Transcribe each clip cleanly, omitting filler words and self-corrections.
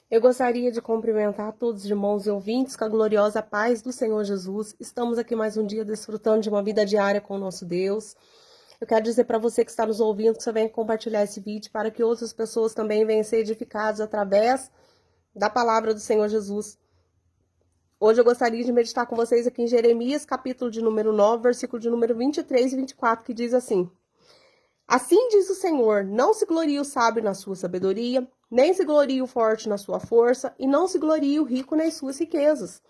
Eu gostaria de cumprimentar todos os irmãos e ouvintes com a gloriosa paz do Senhor Jesus. Estamos aqui mais um dia desfrutando de uma vida diária com o nosso Deus. Eu quero dizer para você que está nos ouvindo que você venha compartilhar esse vídeo para que outras pessoas também venham ser edificadas através da palavra do Senhor Jesus. Hoje eu gostaria de meditar com vocês aqui em Jeremias, capítulo de número 9, versículo de número 23 e 24, que diz assim: Assim diz o Senhor, não se glorie o sábio na sua sabedoria, nem se glorie o forte na sua força, e não se glorie o rico nas suas riquezas.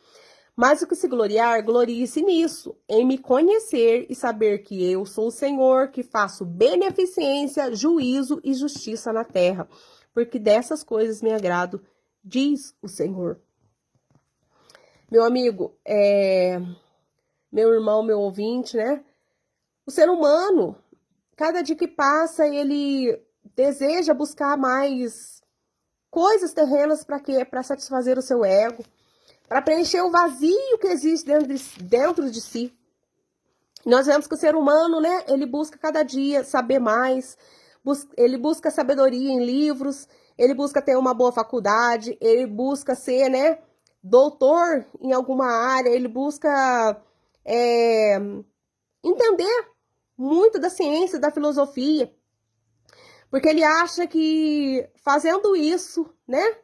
Mas o que se gloriar, glorie-se nisso, em me conhecer e saber que eu sou o Senhor, que faço beneficência, juízo e justiça na terra, porque dessas coisas me agrado, diz o Senhor. Meu amigo, meu irmão, meu ouvinte, né? O ser humano, cada dia que passa, ele deseja buscar mais coisas terrenas para quê? Para satisfazer o seu ego, para preencher o vazio que existe dentro de si. Nós vemos que o ser humano, né, ele busca cada dia saber mais, ele busca sabedoria em livros, ele busca ter uma boa faculdade, ele busca ser, né, doutor em alguma área, ele busca entender muito da ciência, da filosofia, porque ele acha que fazendo isso, né,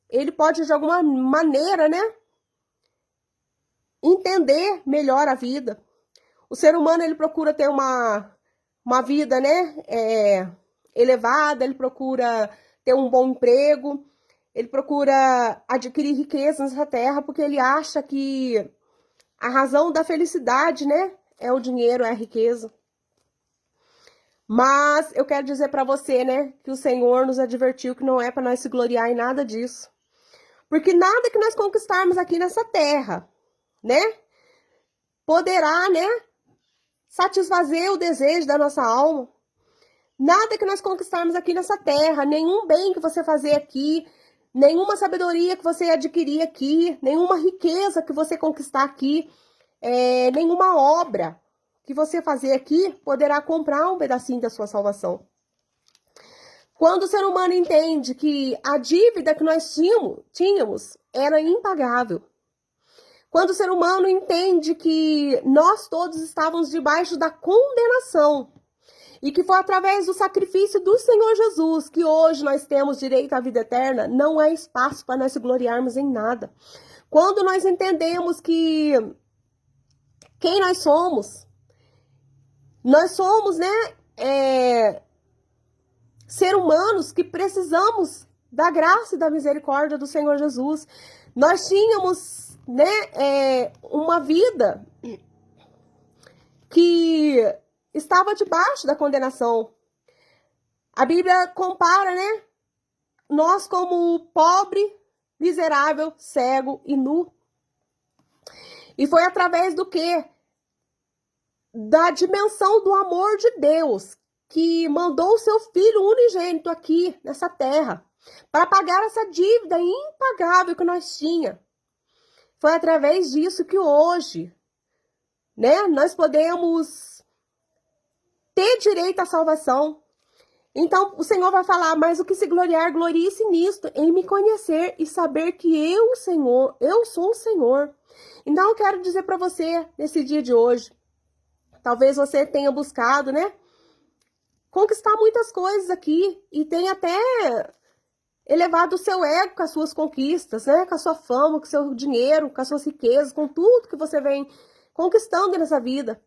ele pode de alguma maneira, né, entender melhor a vida. O ser humano, ele procura ter uma vida, né, elevada, ele procura ter um bom emprego, ele procura adquirir riqueza nessa terra, porque ele acha que a razão da felicidade, né, é o dinheiro, é a riqueza. Mas eu quero dizer para você, né, que o Senhor nos advertiu que não é para nós se gloriar em nada disso. Porque nada que nós conquistarmos aqui nessa terra, né, poderá, né, satisfazer o desejo da nossa alma. Nada que nós conquistarmos aqui nessa terra, nenhum bem que você fazer aqui, nenhuma sabedoria que você adquirir aqui, nenhuma riqueza que você conquistar aqui, nenhuma obra que você fazer aqui poderá comprar um pedacinho da sua salvação. Quando o ser humano entende que a dívida que nós tínhamos era impagável, quando o ser humano entende que nós todos estávamos debaixo da condenação, e que foi através do sacrifício do Senhor Jesus que hoje nós temos direito à vida eterna, não é espaço para nós se gloriarmos em nada. Quando nós entendemos que quem nós somos, né, ser humanos que precisamos da graça e da misericórdia do Senhor Jesus. Nós tínhamos, né, uma vida que estava debaixo da condenação. A Bíblia compara, né, nós como pobre, miserável, cego e nu. E foi através do quê? Da dimensão do amor de Deus, que mandou o seu Filho unigênito aqui, nessa terra, para pagar essa dívida impagável que nós tínhamos. Foi através disso que hoje, né, nós podemos ter direito à salvação. Então, o Senhor vai falar, mas o que se gloriar, glorie-se nisto, em me conhecer e saber que eu sou o Senhor. Então, eu quero dizer para você, nesse dia de hoje, talvez você tenha buscado, né, conquistar muitas coisas aqui e tenha até elevado o seu ego com as suas conquistas, né, com a sua fama, com o seu dinheiro, com as suas riquezas, com tudo que você vem conquistando nessa vida.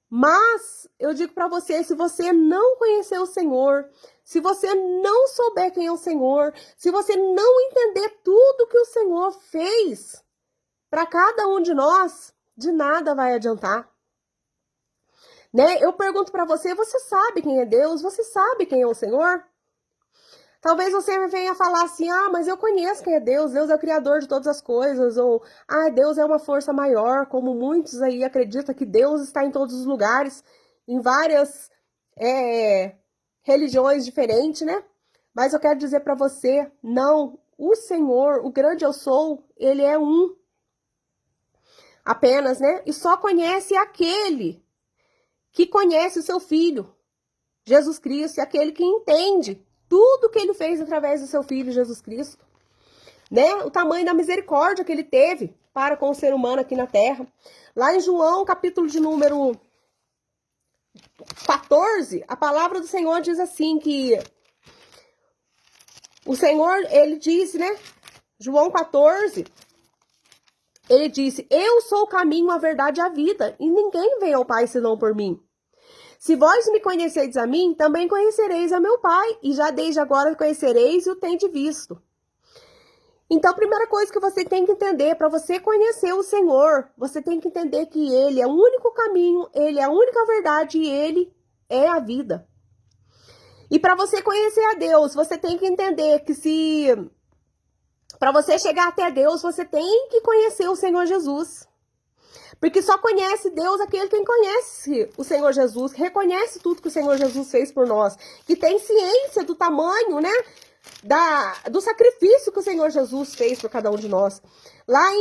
Mas eu digo para você, se você não conhecer o Senhor, se você não souber quem é o Senhor, se você não entender tudo que o Senhor fez para cada um de nós, de nada vai adiantar. Né? Eu pergunto para você, você sabe quem é Deus? Você sabe quem é o Senhor? Talvez você venha falar assim, mas eu conheço quem é Deus, Deus é o Criador de todas as coisas, ou, Deus é uma força maior, como muitos aí acreditam que Deus está em todos os lugares, em várias religiões diferentes, né? Mas eu quero dizer para você, não, o Senhor, o grande eu sou, ele é um apenas, né? E só conhece aquele que conhece o seu Filho, Jesus Cristo, e aquele que entende tudo que ele fez através do seu Filho Jesus Cristo, né? O tamanho da misericórdia que ele teve para com o ser humano aqui na terra. Lá em João, capítulo de número 14, a palavra do Senhor diz assim, que o Senhor, ele disse, né? João 14, ele disse: eu sou o caminho, a verdade e a vida, e ninguém vem ao Pai senão por mim. Se vós me conheceis a mim, também conhecereis a meu Pai, e já desde agora conhecereis e o tendes visto. Então, a primeira coisa que você tem que entender, para você conhecer o Senhor, você tem que entender que Ele é o único caminho, Ele é a única verdade e Ele é a vida. E para você conhecer a Deus, você tem que entender que para você chegar até Deus, você tem que conhecer o Senhor Jesus. Porque só conhece Deus aquele quem conhece o Senhor Jesus, reconhece tudo que o Senhor Jesus fez por nós, que tem ciência do tamanho, né, do sacrifício que o Senhor Jesus fez por cada um de nós. Lá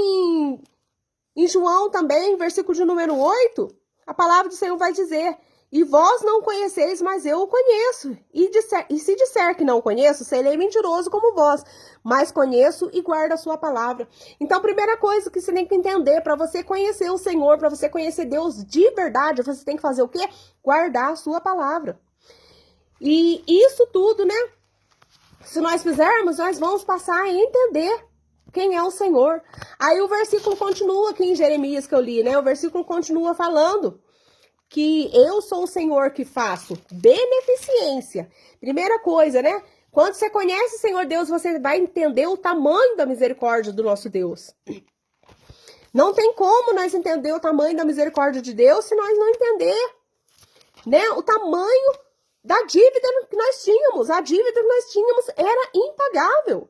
em João também, versículo de número 8, a palavra do Senhor vai dizer: e vós não conheceis, mas eu o conheço. E se disser que não conheço, serei mentiroso como vós, mas conheço e guardo a sua palavra. Então, a primeira coisa que você tem que entender, para você conhecer o Senhor, para você conhecer Deus de verdade, você tem que fazer o quê? Guardar a sua palavra. E isso tudo, né? Se nós fizermos, nós vamos passar a entender quem é o Senhor. Aí o versículo continua aqui em Jeremias que eu li, né? O versículo continua falando que eu sou o Senhor que faço beneficência. Primeira coisa, né? Quando você conhece o Senhor Deus, você vai entender o tamanho da misericórdia do nosso Deus. Não tem como nós entender o tamanho da misericórdia de Deus se nós não entender, né, o tamanho da dívida que nós tínhamos. A dívida que nós tínhamos era impagável,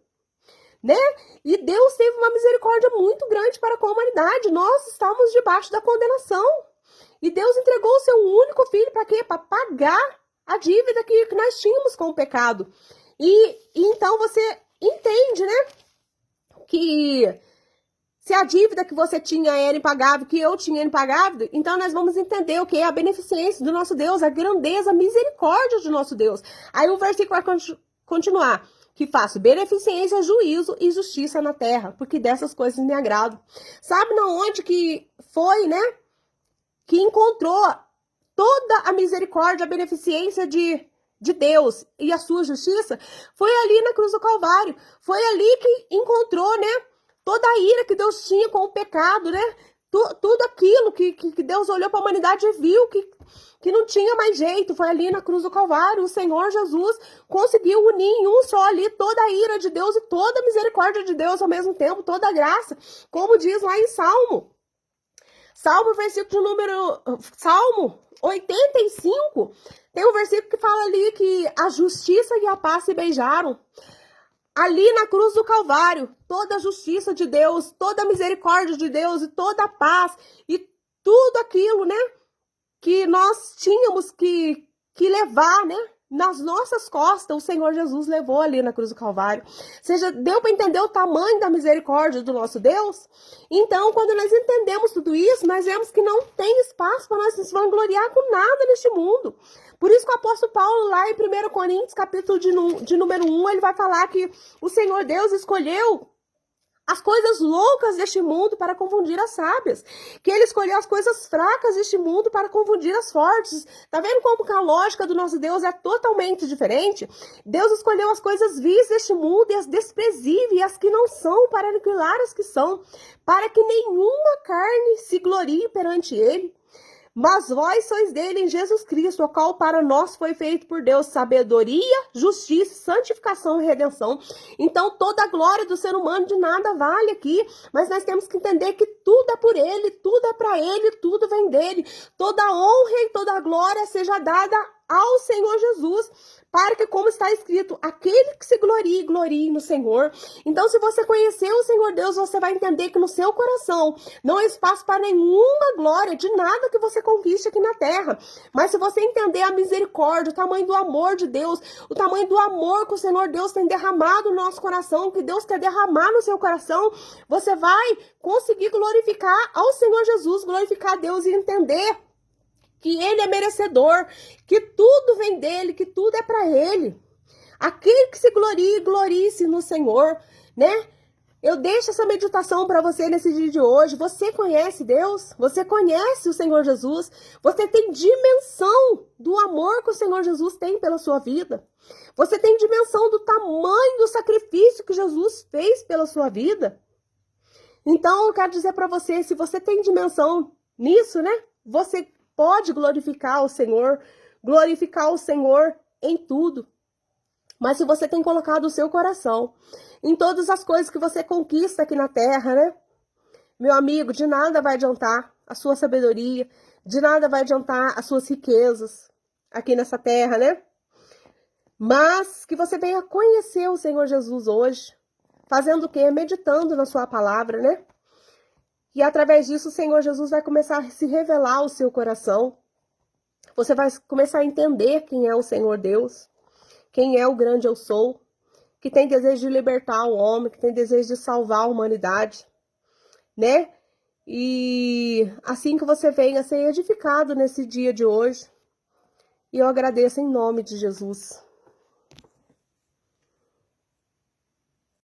né? E Deus teve uma misericórdia muito grande para com a humanidade. Nós estávamos debaixo da condenação. E Deus entregou o seu único filho para quê? Para pagar a dívida que nós tínhamos com o pecado. E então você entende, né? Que se a dívida que você tinha era impagável, que eu tinha impagável, então nós vamos entender o que é a beneficência do nosso Deus, a grandeza, a misericórdia do nosso Deus. Aí o versículo vai continuar: que faço beneficência, juízo e justiça na terra, porque dessas coisas me agrado. Sabe na onde que foi, né? Que encontrou toda a misericórdia, a beneficência de Deus e a sua justiça? Foi ali na cruz do Calvário. Foi ali que encontrou, né, toda a ira que Deus tinha com o pecado, né? Tudo aquilo que Deus olhou para a humanidade e viu que não tinha mais jeito. Foi ali na cruz do Calvário. O Senhor Jesus conseguiu unir em um só ali toda a ira de Deus e toda a misericórdia de Deus ao mesmo tempo, toda a graça, como diz lá em Salmo, Salmo 85, tem um versículo que fala ali que a justiça e a paz se beijaram. Ali na cruz do Calvário, toda a justiça de Deus, toda a misericórdia de Deus e toda a paz e tudo aquilo, né, que nós tínhamos que levar, né, nas nossas costas, o Senhor Jesus levou ali na cruz do Calvário. Ou seja, deu para entender o tamanho da misericórdia do nosso Deus? Então, quando nós entendemos tudo isso, nós vemos que não tem espaço para nós nos vangloriar com nada neste mundo. Por isso que o apóstolo Paulo, lá em 1 Coríntios, capítulo de número 1, ele vai falar que o Senhor Deus escolheu as coisas loucas deste mundo para confundir as sábias. Que ele escolheu as coisas fracas deste mundo para confundir as fortes. Tá vendo como que a lógica do nosso Deus é totalmente diferente? Deus escolheu as coisas vis deste mundo e as desprezíveis e as que não são para aniquilar as que são, para que nenhuma carne se glorie perante ele. Mas vós sois dele em Jesus Cristo, o qual para nós foi feito por Deus sabedoria, justiça, santificação e redenção. Então toda a glória do ser humano de nada vale aqui, mas nós temos que entender que tudo é por ele, tudo é para ele, tudo vem dele. Toda a honra e toda a glória seja dada ao Senhor Jesus, para que, como está escrito, aquele que se glorie, glorie no Senhor. Então, se você conhecer o Senhor Deus, você vai entender que no seu coração não há espaço para nenhuma glória de nada que você conquiste aqui na terra. Mas se você entender a misericórdia, o tamanho do amor de Deus, o tamanho do amor que o Senhor Deus tem derramado no nosso coração, que Deus quer derramar no seu coração, você vai conseguir glorificar ao Senhor Jesus, glorificar a Deus e entender que ele é merecedor, que tudo vem dele, que tudo é para ele. Aquele que se glorie, glorie-se no Senhor, né? Eu deixo essa meditação para você nesse dia de hoje. Você conhece Deus? Você conhece o Senhor Jesus? Você tem dimensão do amor que o Senhor Jesus tem pela sua vida? Você tem dimensão do tamanho do sacrifício que Jesus fez pela sua vida? Então, eu quero dizer para você, se você tem dimensão nisso, né? Você pode glorificar o Senhor em tudo. Mas se você tem colocado o seu coração em todas as coisas que você conquista aqui na terra, né? Meu amigo, de nada vai adiantar a sua sabedoria, de nada vai adiantar as suas riquezas aqui nessa terra, né? Mas que você venha conhecer o Senhor Jesus hoje, fazendo o quê? Meditando na sua palavra, né? E através disso o Senhor Jesus vai começar a se revelar ao seu coração. Você vai começar a entender quem é o Senhor Deus, quem é o grande eu sou, que tem desejo de libertar o homem, que tem desejo de salvar a humanidade, né? E assim que você venha ser edificado nesse dia de hoje, e eu agradeço em nome de Jesus.